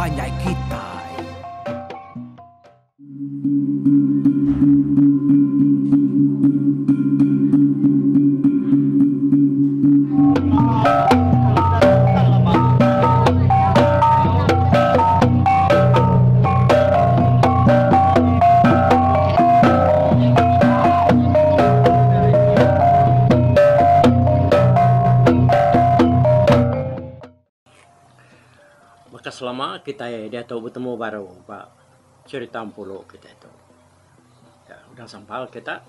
panjai kita. Maka selama kita dia tahu bertemu baru Pak cerita pulau kita itu ya, udah sampai kita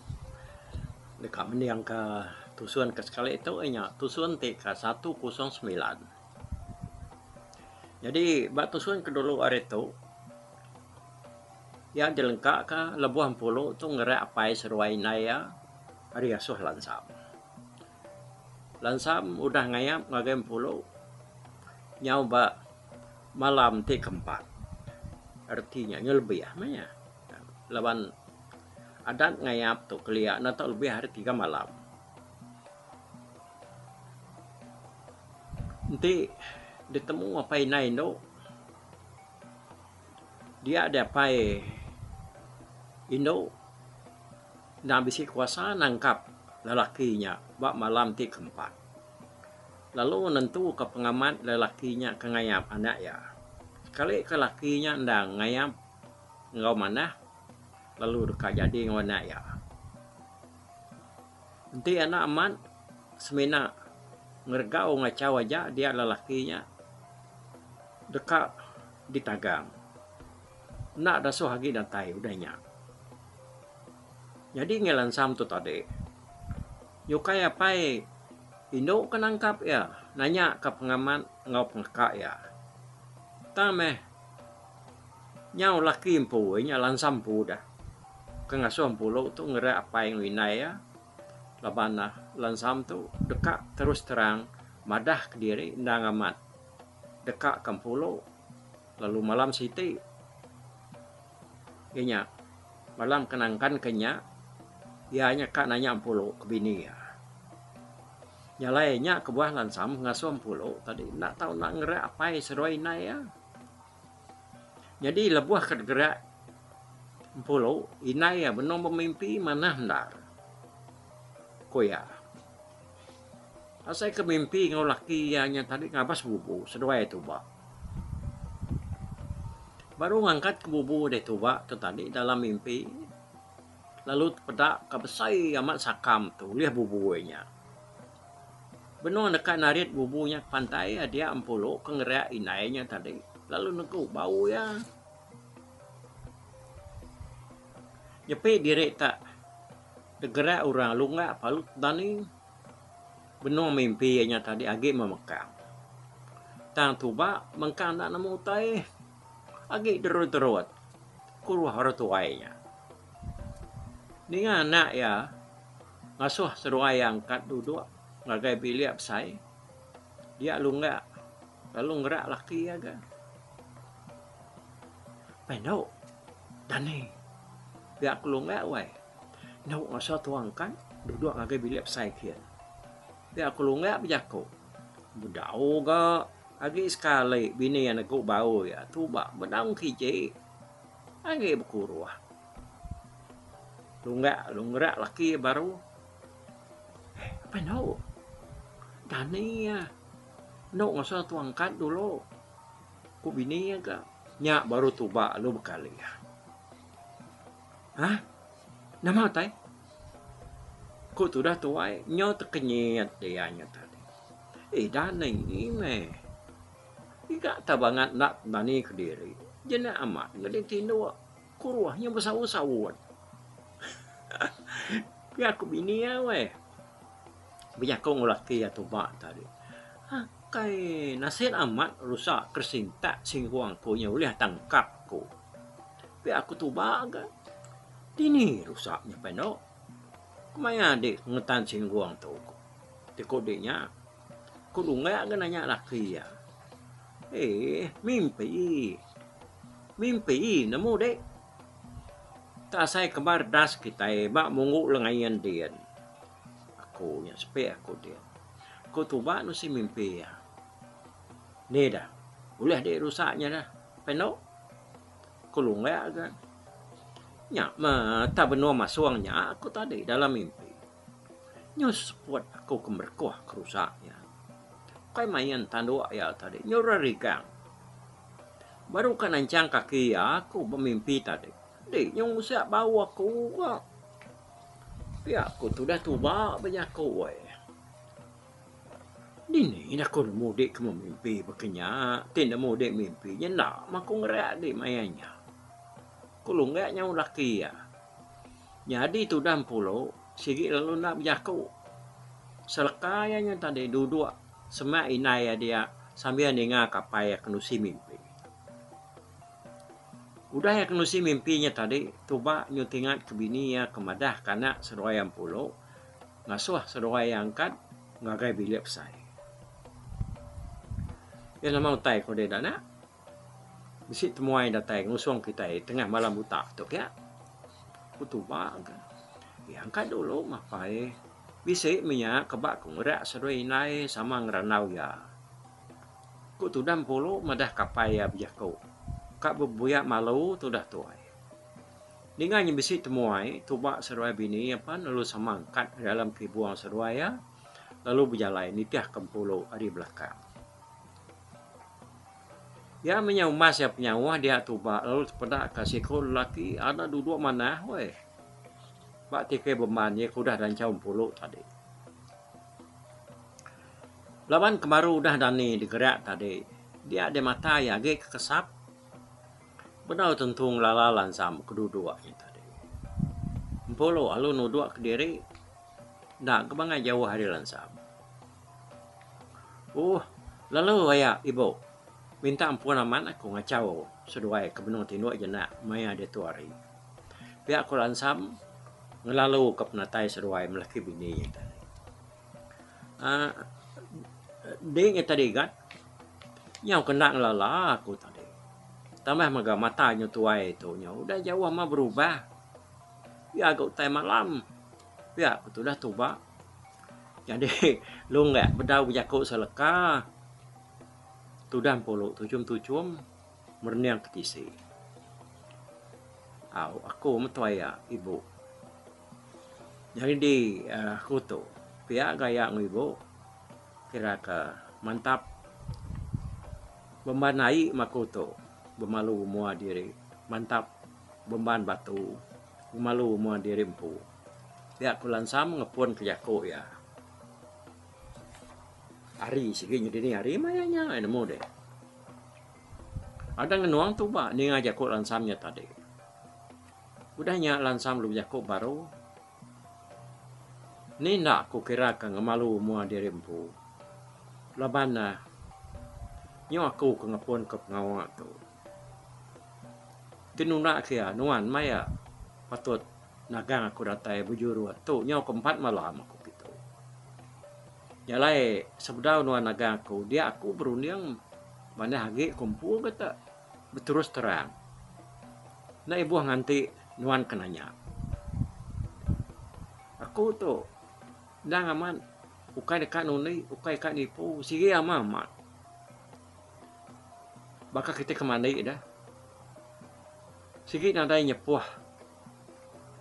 dekat yang ke tusuan ke sekali itu tusuan TK 109. Jadi bak tusuan ke dulu hari itu ya jelengkak ke lebuhan pulau tu ngerak apai seruai naya hari asuh lansam udah ngayap ngagem pulau nyoba malam ti keempat artinya lebih ya maya lawan adat ngayap tuh kelihatan atau lebih hari 3 malam nanti ditemu apa ini no dia ada apa Indo nah bisi kuasa nangkap lelakinya bak malam ti keempat. Lalu menentu ke pengamat lelakinya ke ngayap anak ya. Sekali ke lakinya ndang ngayap ngau mana lalu dekat jadi ngau anak ya. Nanti anak amat semena ngergau ngacau aja dia lelakinya dekat ditagang. Nak dasuh lagi datai udahnya. Jadi ngelansam tu tadi. Yukai apa Indo kenangkap ya, nanya ke pengamat ngau pengkak ya. Tame nyau laki empu nya lansam pu dah. Kengasuh pulau tu ngerak apa yang winai ya. Labana lansam tu dekat terus terang madah ke diri ndang amat. Dekat ke pulau lalu malam siti. Kenya malam kenangkan kenya ianya kak nanya pulau ke bini ya. Nyalainya ke buah lansam ngasuh pulau tadi nak tahu nak ngerak apa seruai ya. Jadi lebuah ke gerak pulau inai ya benar memimpi mana hendar. Koya. Asai ke mimpi ngau laki yang tadi ngabas bubu seruai itu ba. Baru ngangkat ke bubu deh tu ba tu tadi dalam mimpi. Lalu pedak ke besai amat sakam tu lihat bubunya. Benar dekat narit bubunya ke pantai dia empulu ke ngerak inainya tadi. Lalu neku bau ya. Jepi diri tak degerak orang lunga palut tani. Benar mimpinya tadi agi memekang. Tang tuba mengkang tak nemu tai. Agi derut-derut. Kuruh orang tuainya. Ni anak ya. Ngasuh seruai angkat duduk. Ngagai bilik saya dia lunga lalu ngerak laki ya kan pendau dan nih biak lunga wai nau ngasa tuangkan duduk ngagai bilik saya kian biak lunga bijako budau ga agi sekali bini yang aku bau ya tuba bedang kije agi berkuruah lunga ngerak laki baru pendau Dani ya, no nggak usah tuangkan dulu. Ku bini ya kak, nyak baru tuba lu bekali ya. Hah? Nama tay? Ku tu dah tuai, nyo terkenyet dia nya tadi. Dani ini meh, ika tabangat nak Dani ke diri. Jena amat, nggak tindu, kuruahnya besar-besar. Ya ku bini ya weh. Biar kau ngelaki ya tuba tadi. Kai nasir amat rusak kersintak singguang ku nya boleh tangkap ku. Biar aku tuba kan. Dini rusaknya peno. Kemana adik ngetan singguang tu. Di kodenya. Kudunga kan nanya laki ya. Mimpi. Mimpi nemu dek. Tak saya kemar das kita bak mungu lengayan dia. Aku nya sepe aku dia. Ko tuba no si mimpi ya. Ni dah. Boleh dek rusaknya dah. penok kulung ya kan. Nya tak benua masuangnya aku tadi dalam mimpi. Nyo buat aku kemerkuah kerusaknya. Kai mayan tandua ya tadi. Nyo rarigang. Baru kan ancang kaki ya aku bermimpi tadi. Dek nyo siap bawa aku kok. Ya aku sudah tuba banyak aku weh. Ini aku mudik ke mimpi bekenya. Tidak mudik mimpi. Nya nak maku ngerak di mayanya. Kulung gak nyau laki ya. Jadi tu dan pulau sigi lalu nak berjaku. Selekayanya tadi duduk semak inai dia sambil dengar kapai kenusi mimpi. Udah ya kenusi mimpinya tadi tuba nyutingat ke bini ya kemadah karena seruayang pulau ngasuh seruayang angkat ngagai bilik saya. Ya nama utai kode dana. Bisi temuai datai ngusung kita tengah malam buta tu ya. Kutuba kan. Angkat dulu mapai. Bisi minyak kebak kungrak serui nai sama ngeranau ya. Kutudam pulu madah kapai ya bijaku. Kak bebuyak malu tu dah tuai. Dengan bisi temuai tuba serui bini apa lalu sama angkat dalam kibuang serui ya. Lalu berjalan nitiah kempulu hari belakang. Ya menyau mas ya penyawa dia tuba lalu pada kasih kau lelaki ada duduk mana weh. Pak tikai bemannya kudah dan caum pulu tadi. Lawan kemaru udah dani digerak tadi. Dia ada mata ya agak kesap. Benar tentung lala lansam kedua-duanya tadi. Pulu lalu nuduk ke diri. Nak kebangan jauh hari lansam. Lalu ya ibu. Minta ampun aman aku ngacau seduai ke benung tinduk jenak maya dia tuari. Pihak aku lansam ngelalu ke penatai seduai melaki bini yang tadi. Dia tadi kan nyau kena ngelala aku tadi. Tambah maga matanya tuai itu nyau udah jauh mah berubah. Ya aku tai malam. Ya aku sudah tuba. Jadi lu nggak bedau jaku seleka. Tudam polo tucum merniang ketisi. Aku metuaya ibu. Jadi di kutu pihak gaya ibu kira ke mantap beban naik makuto bemalu mua diri mantap beban batu bemalu mua diri empu. Pihak kulansam ngepun ke jaku ya. Hari segi nyudi hari mayanya nemu deh. Ada ngenuang tu ba ni ngajak kok lansamnya tadi. Udahnya lansam lu jakuk baru. Ni nak ku kira ka ngemalu mua dirimpu. Labana nyo aku ke ngepun ke pengawak tu. Tinuna kia nuan maya patut nagang aku datai bujuru tu nyo keempat malam aku. Nyalai sebedau nuan naga aku dia aku berunding mana hagi kumpul kata berterus terang. Na ibu nganti nuan kenanya. Aku tu dah aman ukai dekat nuni ukai dekat nipu sige amat. Baka kita kemana dah. Sige nadai nyepuh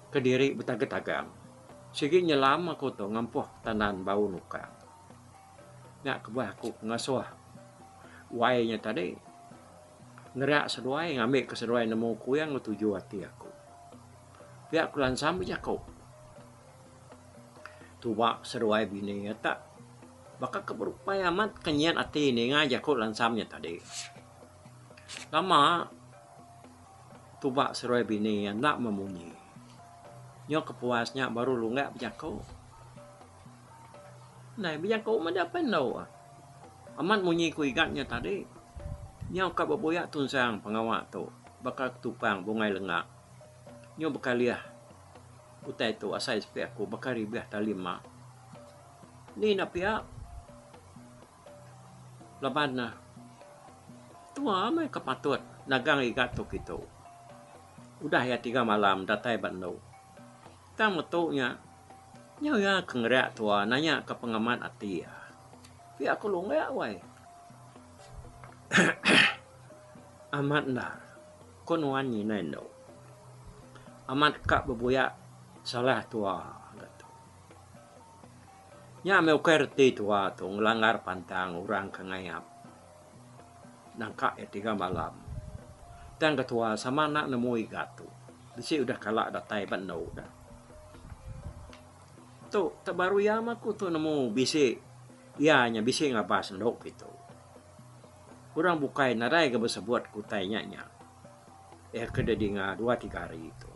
ke diri betagak-tagam. Sige nyelam aku tu ngampuh tanan bau nukang. Nak kebah aku ngasuh wainya tadi ngerak seduai ngambil ke seduai nemu ku yang tuju hati aku. Pihak kulan sambil aku tuba seduai bini tak bakal keberupaya amat kenyan hati ni ngajak aku lansamnya tadi. Lama tuba seduai bini yang nak memunyi. Nyo kepuasnya baru lu nggak berjaku. Nah, biar kau mana apa tahu? Amat munyi ku igatnya tadi. Nyau kak berboyak tunsang pengawak tu. Bakal tupang bungai lengak. Nyau bakal liah. Utai tu asai sepi aku bakal ribiah talima. Ni nak pihak. Laban na. Tua mai kepatut. Nagang igat tu gitu. Udah ya 3 malam datai bandau. Tang metuknya. Nyaw ya kengerak tua nanya ke pengamat hati ya. Pihak aku longgak wai. amat nar konuan ni nendo amat kak bebuya salah tua gato nya me kerti tua tu ngelanggar pantang orang kengayap nangka tiga malam dan ketua sama nak nemui gato disi udah kalak datai bandau dah tu terbaru ya aku tu nemu bisi ianya bisi ngabas ndok itu kurang bukai narai ke besebuat kutainya nya keda dinga 2-3 hari itu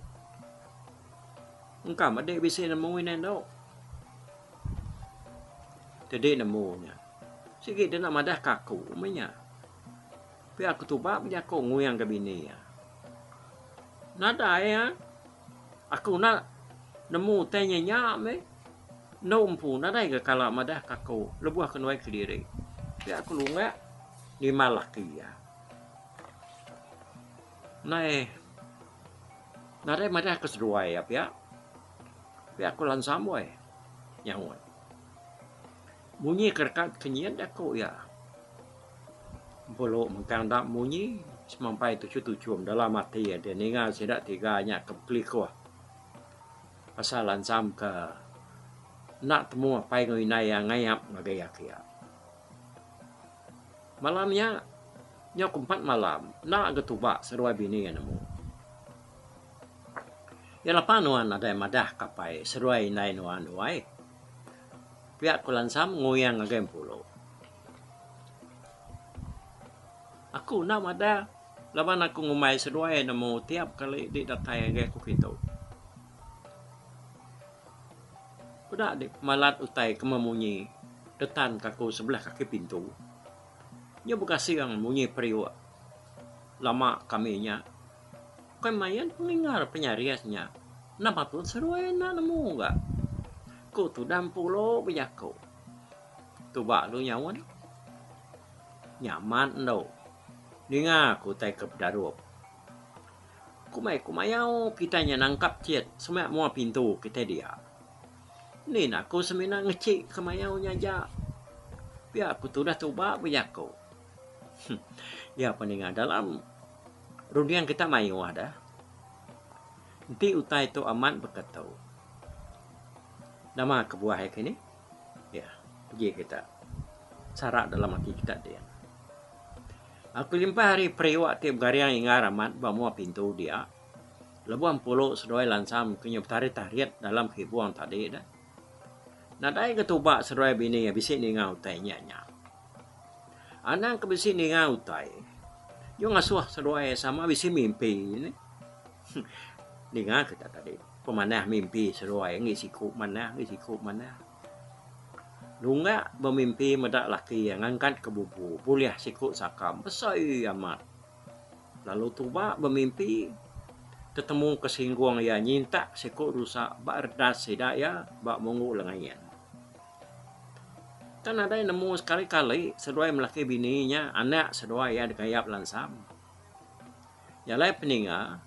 engkau ada bisi nemuin ndok tadi nemunya sikit dia nak madah kaku umenya pi aku tu bab dia aku nguyang ke bini ya nada ya aku nak nemu tanya nya me nompu nada ke kala madah kaku lebuah kenoi ke diri pi aku lunga di malaki ya nai nada madah keseruai ya pi aku lansam boy nyawan bunyi kerkat kenyian aku ya bolo mengkang dak bunyi semampai tujuh dalam mati ya dia ningal sedak tiganya keplik wah pasal lansam ke nak temu pai ngai yang ngayap ngagayak ya malamnya nyok 4 malam nak getubak seruai bini ya nemu ya lapanuan ada madah kapai seruai nai nuan duai pihak kulansam ngoyang ngagem pulo aku nak ada lawan aku ngumai seruai nemu tiap kali di datai ngage aku gitu udah di malat utai kememunyi detan kaku sebelah kaki pintu nya buka siang munyi periwa lama kaminya kemayan pengingar penyariasnya nama pun seruai nak nemu enggak ku tu dam pulo bejako tu bak lu nyawan nyaman do dinga ku tai ke darup kumayau kita nya nangkap ciet semua mua pintu kita dia ni nak aku semina ngecik kemayau nya ja biar aku tu dah tu bak bejako ya peninga dalam runian kita mayu ada nanti utai tu aman berkatau nama kebuah ini ya pergi kita sarak dalam hati kita dia aku limpah hari periwak tiap gariang ingar amat bawa pintu dia lebuan pulau sedoi lansam kenyap tarik dalam hibuan tadi dah nadai ketubak sedoi bini ya bisik ningau tanya nya anang kebisi ningau tai yo ngasuh sedoi sama bisi mimpi ini ninga kita tadi pemanah mimpi seruai ngisi kup mana lunga bermimpi medak laki yang angkat ke bubu boleh sikut sakam besar amat lalu tuba bermimpi ketemu kesingguang ya nyinta sikut rusak bak erdas sedak ya bak mongu lengayan kan ada yang nemu sekali-kali seruai melaki bininya anak seruai ya dikayap lansam ya lai peninga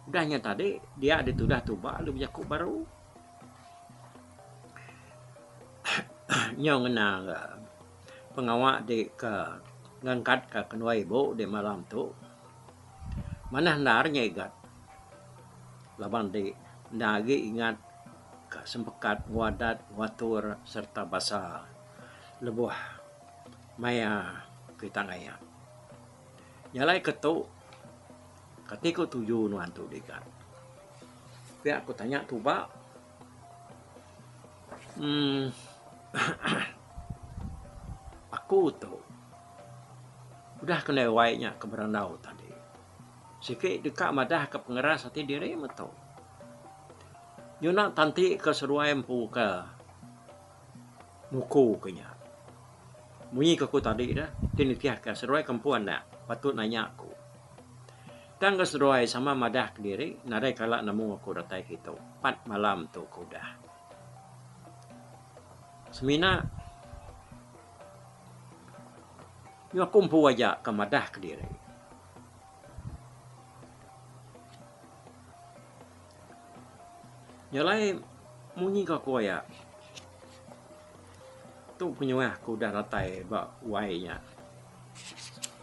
udahnya tadi dia ditudah tuba lu jakuk baru nyong ngena pengawak di ke ngangkat ke kenua ibu di malam tu mana narnya igat laban di nagi ingat ke sempekat wadat watur serta basa lebuah maya kita ngaya nyalai ketuk ketika 7 nuan tu dekat pihak aku tanya tu bak aku tu udah kena waiknya ke berandau tadi sikit dekat madah ke pengeras hati diri metu nak tanti ke seruai empu ke nuku kenya munyi ke aku tadi dah tini tiak ke seruai kempuan nak patut nanya aku dan keseruai sama madah ke diri nadai kalak namu aku datai gitu 4 malam tu aku dah semina yo kumpu aja ke madah ke diri nyalai munyi ke aku ya tu punya aku dah datai bak wainya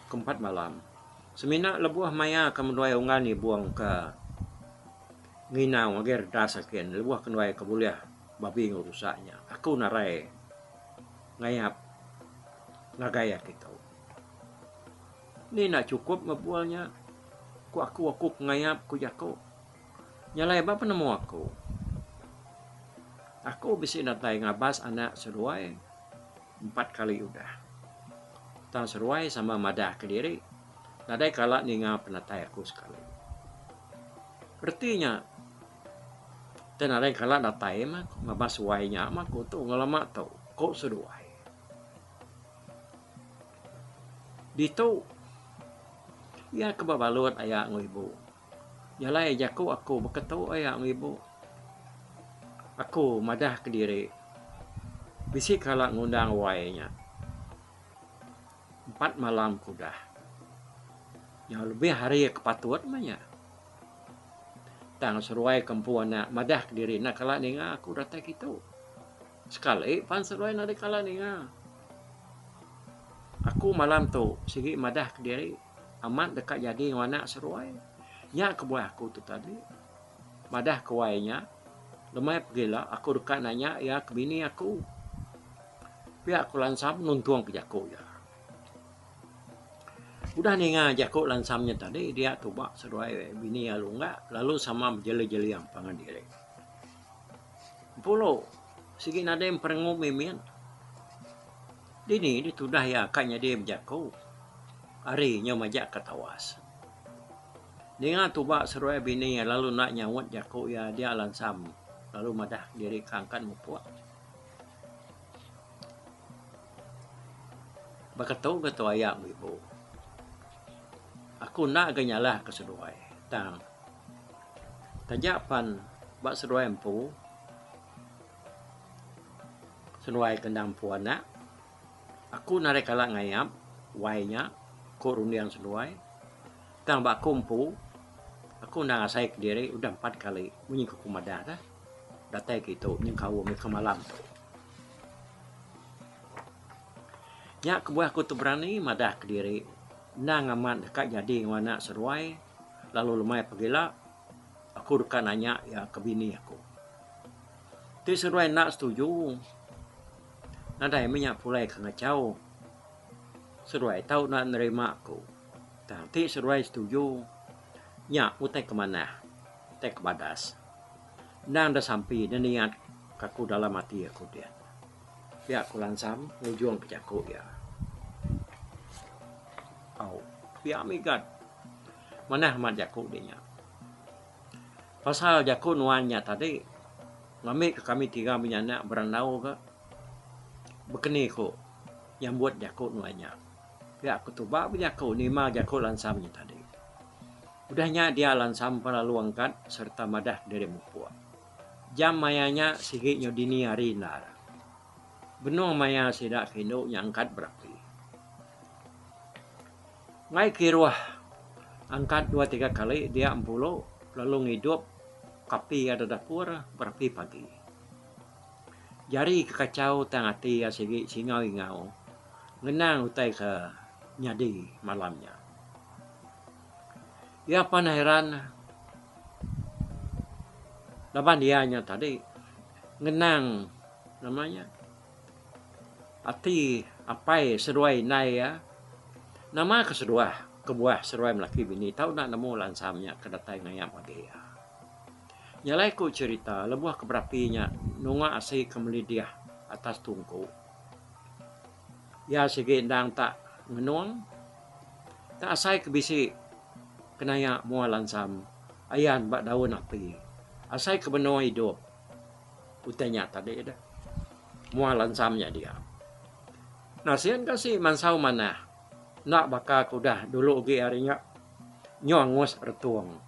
ke 4 malam semina lebuah maya kemudian ungani buang ke nginau agar dasakin lebuah kenuai kebuliah babi ngurusaknya aku narai ngayap ngagaya kita ni nak cukup ngebualnya aku ngayap ku jako nyalai apa nemu aku bisa natai ngabas anak seruai 4 kali udah tang seruai sama madah Kediri nadai kala ninga penatai aku sekali artinya dan nadai kala natai mah ngabas wainya mah ku tu ngalama tau kok seruai dito ya kebabalut ayak ngibu nyalai jaku aku beketau ayak ngibu aku madah Kediri bisi kala ngundang wainya 4 malam kudah yang lebih hari kepatuat mah tang seruai kempuan nak madah Kediri nak kala ninga aku datang gitu sekali pan seruai nak kala ninga aku malam tu sigi madah Kediri amat dekat jadi anak seruai nya kebuah aku tu tadi madah kewainya lemai pergilah aku dekat nanya ya ke bini aku pihak aku lansam nuntuang ke jaku ya udah ninga jaku lansamnya tadi dia tubak seruai bini ya enggak lalu sama jeli-jeli yang pangan diri pulau sigi nade yang perengu mimin dini sudah ya akaknya dia jaku harinya majak ketawas ninga tubak seruai bini ya lalu nak nyawat jaku ya dia lansam lalu madah diri kangkan mupuak bakatau gato ayak ibu aku nak ganyalah ke seruai tang tajapan bak seruai empu seruai kendang puana aku narik kalak ngayap wainya ko rundiang seruai tang bak kumpu aku nak ngasai ke diri udah 4 kali bunyi ke kumadah dah datai gitu nyeng kau mi malam tu nya kebuah aku tu berani madah ke diri nang aman dekat jadi anak seruai lalu lemai pergilah aku dekat nanya ya ke bini aku ti seruai nak setuju nadai minyak pulai ke ngacau seruai tahu nak nerima aku ti seruai setuju nya utai kemana utai ke badas nang dah sampai dan niat kaku dalam hati aku dia pihak aku lansam ngujung ke jaku ya pihak migat mana mat jaku dia pasal jaku nuannya tadi ngambil ke kami 3 menyanak beranau ke bekeni ko yang buat jaku nuannya pihak aku tubak jaku ni mah jaku lansamnya tadi udahnya dia lansam para luangkat serta madah dari mupua jam mayanya sigi nyodini hari nar benung maya sidak kino nyangkat berapi ngai kiruah angkat 2-3 kali dia 40 lalu ngidup kapi ada dapur berapi pagi jari kekacau tangati ya sigi singau ingau ngenang utai ke nyadi malamnya ya panheran laban dianya tadi ngenang namanya ati apai seruai nai ya nama kebuah seruai melaki bini tahu nak nemu lansamnya kedatai ngayam age ya nyalai ku cerita lebuah keberapinya nunga asih kemelidiah atas tungku ya sige ndang tak ngenuang tak asai kebisi kenaya mua lansam ayan bak daun api asai kebenua hidup utanya tadi dah mua lansamnya dia nasian kasih mansau mana nak baka kudah dulu ge harinya nyongus retuang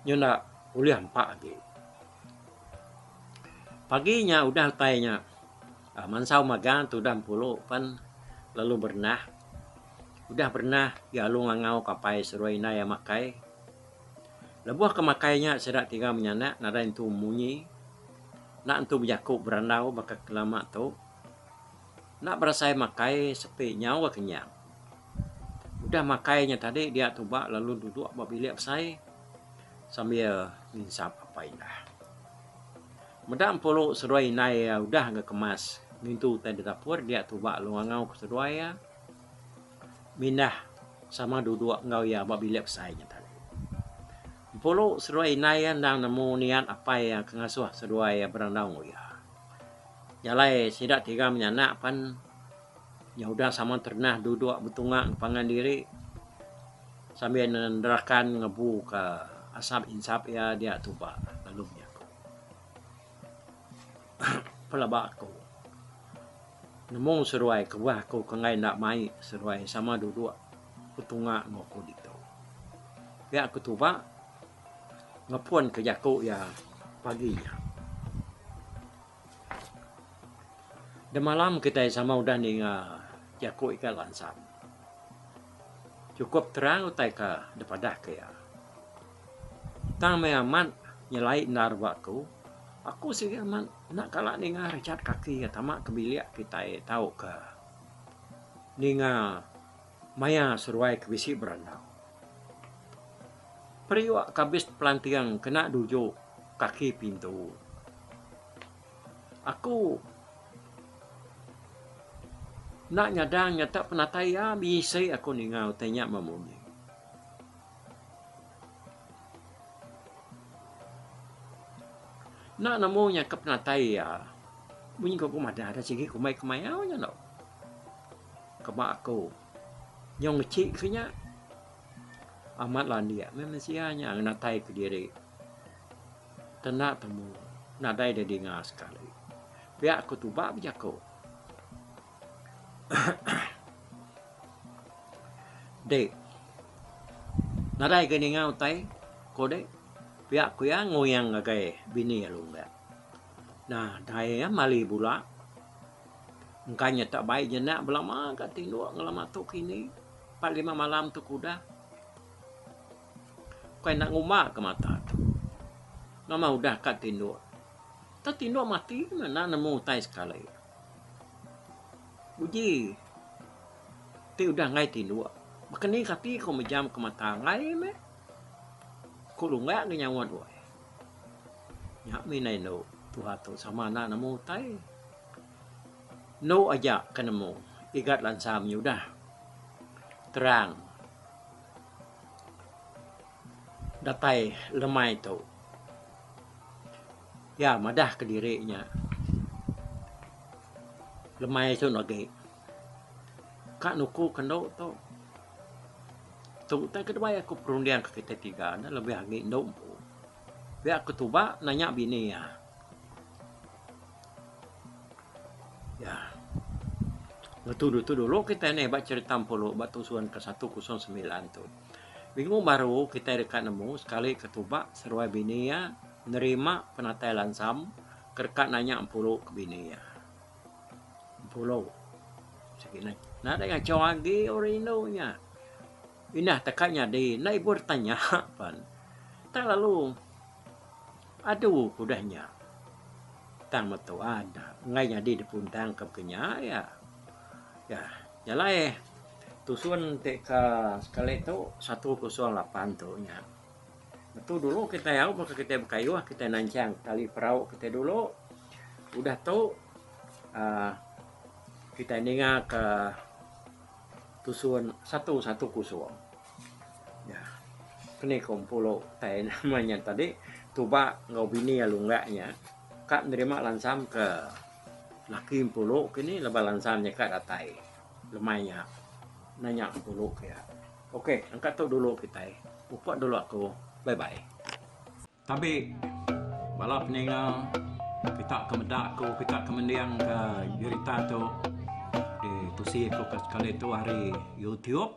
nyona uliah 4 ge paginya udah tanya mansau magang tu dah 10 pan lalu udah pernah ya lu ngangau kapai seruai na ya makai lebuah kemakainya sedak 3 menyanak nada itu munyi nak entu berjaku berandau baka kelama tu nak berasai makai sepi nyawa kenyang udah makainya tadi dia tuba lalu duduk bilik saya sambil nginsap apa indah. Medang polo seruai nai udah nggak kemas mintu tadi dapur dia tuba lu ngau ke seruai ya mindah sama duduk ngau ya bilik saya tadi. Polo seruai nai nang nemu niat apa ya kengasuh seruai berandau ya. Nyalai sidak tiga menyanak pan ya udah sama ternah duduk betungak pangan diri sambil nenderakan ngebu ke asap insap ya dia tuba lalu aku pelabak aku nemu seruai ke wah aku kengai nak mai seruai sama duduk betungak ngoku itu ya aku tuba ngepun ke jaku ya paginya. Dan malam kita sama udah nih jaku ikan lansam. Cukup terang utai ke depadah ke ya. Tang me aman nyelai narbaku. Aku sih aman nak kalak nih recat kaki ya tamak kebiliak kita tahu ke. Ninga maya seruai kebisi berandau. Periwak kabis pelantiang kena dujuk kaki pintu. Aku nak nyadang nyata penatai ya bisa aku ningau tanya mamuni. Nak namunya ke penatai ya bunyi kau kumada ada segi kumai kumayau nya no. Kema aku nyong cik kenya amat lah dia memang sianya natai ke diri. Tenak temu nadai dia dengar sekali. Biar aku tubak bijako. Dek, nadai ke ningau tai, kode, pihak ku ya ngoyang ngagai bini alung ya. Nah, dai ya mali bula, engkanya tak baik jenak belama kat tinduk ngelama tu kini, 4-5 malam tu kuda. Kau nak ngumak ke mata tu, nama udah kat tinduk, tak tinduk mati mana nemu tai sekali. Uji, ti udah ngai tinduk. Makanya kati kau menjam ke mata ngai me. Kau lunggak ke nyawa dua. Nyak minai no tuha tu sama anak nemu tai. No aja ke nemu. Igat lansam udah. Terang. Datai lemai tu. Ya madah ke dirinya. Lemai tu lagi. Kak nuku kendo tu. Tu tak kedua aku perundian ke kita tiga. Nah lebih lagi nompu. Biar aku tuba nanya bini ya. Ya. Betul dulu kita ni buat cerita polo buat tusuan ke 109 tu. Minggu baru kita dekat nemu sekali ketuba seruai bini ya. Nerima penatai lansam. Kerkat nanya polo ke bini ya. Pulau segini. Nah dengan cawagi orinonya. Inah takanya di naik bertanya pan. Tak lalu aduh kudanya. Tang matu ada. Ngainya di depuntang ke kenya ya. Ya, nyalai. Tusuan teka sekali tu 108 tu nya. Betul dulu kita ya, maka kita berkayu kita nancang tali perahu kita dulu. Udah tu kita dengar ke tusuan satu kusuan. Ya, kini kumpul tay namanya tadi tuba ngau bini alunggaknya. Kak nerima lansam ke laki pulo kini lebah lansamnya kak datai lemainya nanya pulo ya. Oke, angkat tu dulu kita. Upah dulu aku. Bye bye. Tapi balap ningal kita kemedak aku kita kemendiang ke berita tu. Tusi ko sekali itu hari YouTube.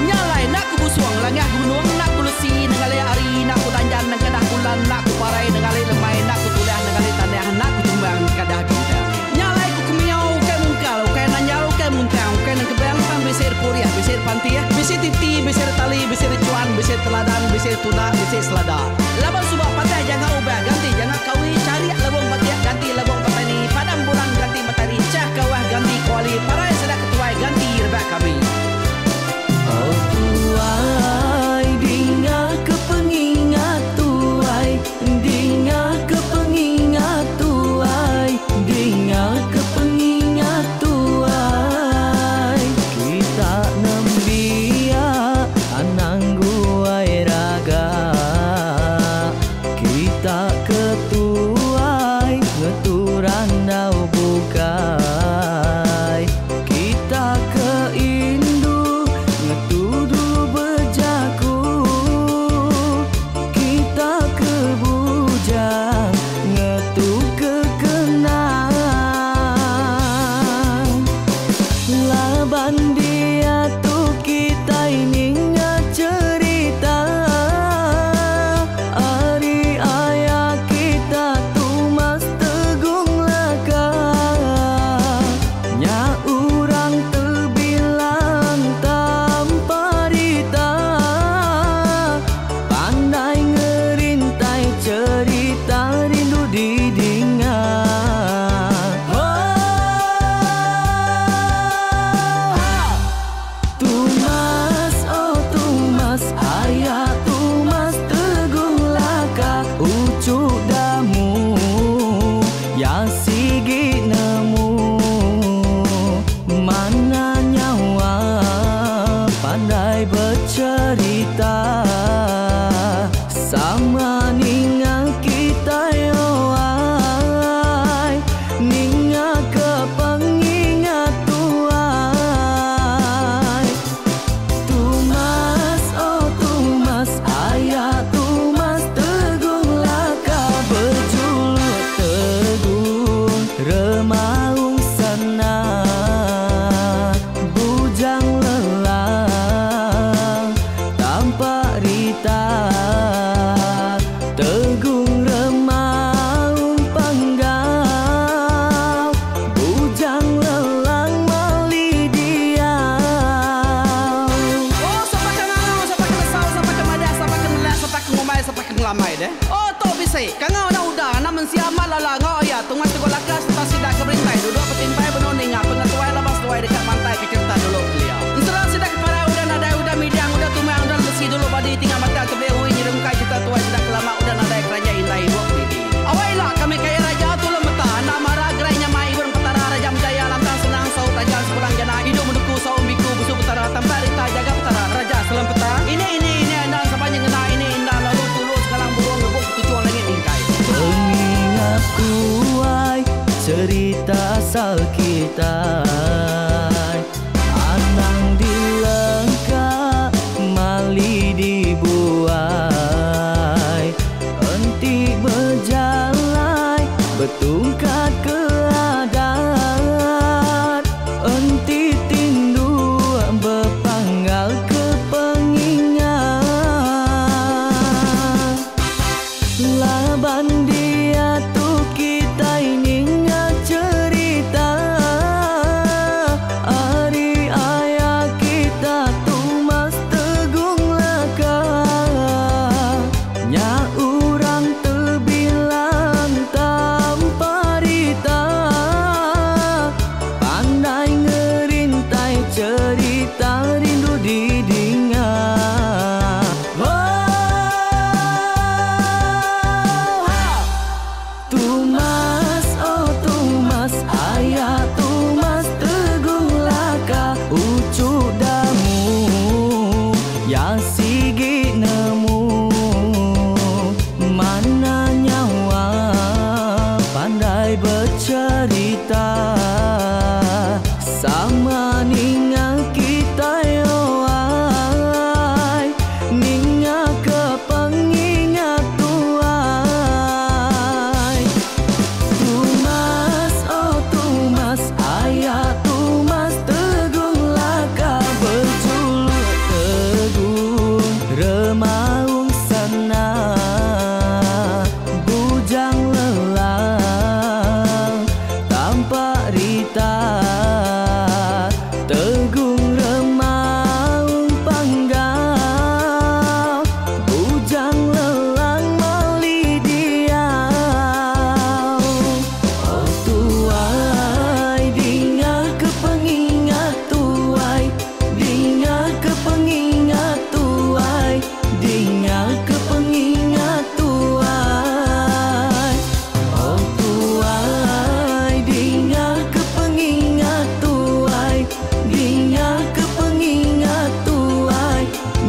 Nyalai nak ku busuang langah gunung nak ku lesi nengali ari nak ku tanjan nang kadah bulan nak ku parai nengali lemai nak ku tulah nengali tanah nak ku tumbang kadah kita. Nyalai ku kumiau ke mungkal ke nanjau ke muntang ke nang kebang pang besir kuliah besir pantia besir titi besir tali besir cuan besir teladan besir tuna besir selada. Laban subah patah jangan ubah sama ninga kita yo ai ninga ke pengingat tuai tumas oh tumas ayah tumas tegung laka berjuluk tegung remaung sana bujang lelang tanpa rita tegung remaung panggal bujang lelang mali dia oh sampai kangau sampai kesal sampai kemada sampai kenela sampai ngomai sampai ngelamai deh oh to bisa kangau na udah namun siamat lala ngau ya tungas tegolaka serta sidak keberintai duduk petimpai benoning pengatuai labas tuai dekat pantai kecerita dulu beliau setelah sidak para udah nada udah midang udah tumang udah besi dulu badi tinggal mata kebehui nyirungkai kita tuai sidak lama udah nada kerajaan intai buat diri awailah kami kaya raja tulung meta nama ragrainya mai burung petara raja jaya lantang senang saut raja sepulang jana hidup menduku saum biku busuk petara tanpa rita jaga petara raja selam peta ini andang sepanjang ngena ini indah lalu tulus sekarang burung ngebuk tujuan langit ingkai pengingat kuai cerita asal kita anang dilengkap mali dibuai enti berjalan betungkat ke adat enti tindu berpanggal ke pengingat laban dia tuh kita ini cerita hari ayah kita tumas tegung laka nya urang terbilang tanpa rita pandai ngerintai cerita rindu didingat tumas oh tumas ayah tumas tegung laka ucuk damu yang sigi nemu mana nyawa pandai bercerita sama ninga kita yo ai ninga ke pengingat tuai tumas oh tumas ayah tumas tegung laka berjuluk tegung remaung sana bujang lelang tanpa rita tegung remaung panggal bujang lelang mali dia oh tuai dinga ke pengingat tuai dinga ke pengingat tuai dinga ke pengingat tuai oh tuai dinga ke pengingat tuai dinga ke pengingat tuai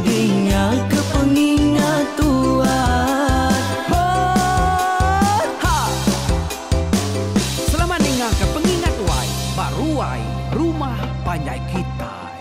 dinga ke pengingat tuai oh ha selamat dinga ke pengingat tuai baruai rumah panjai kita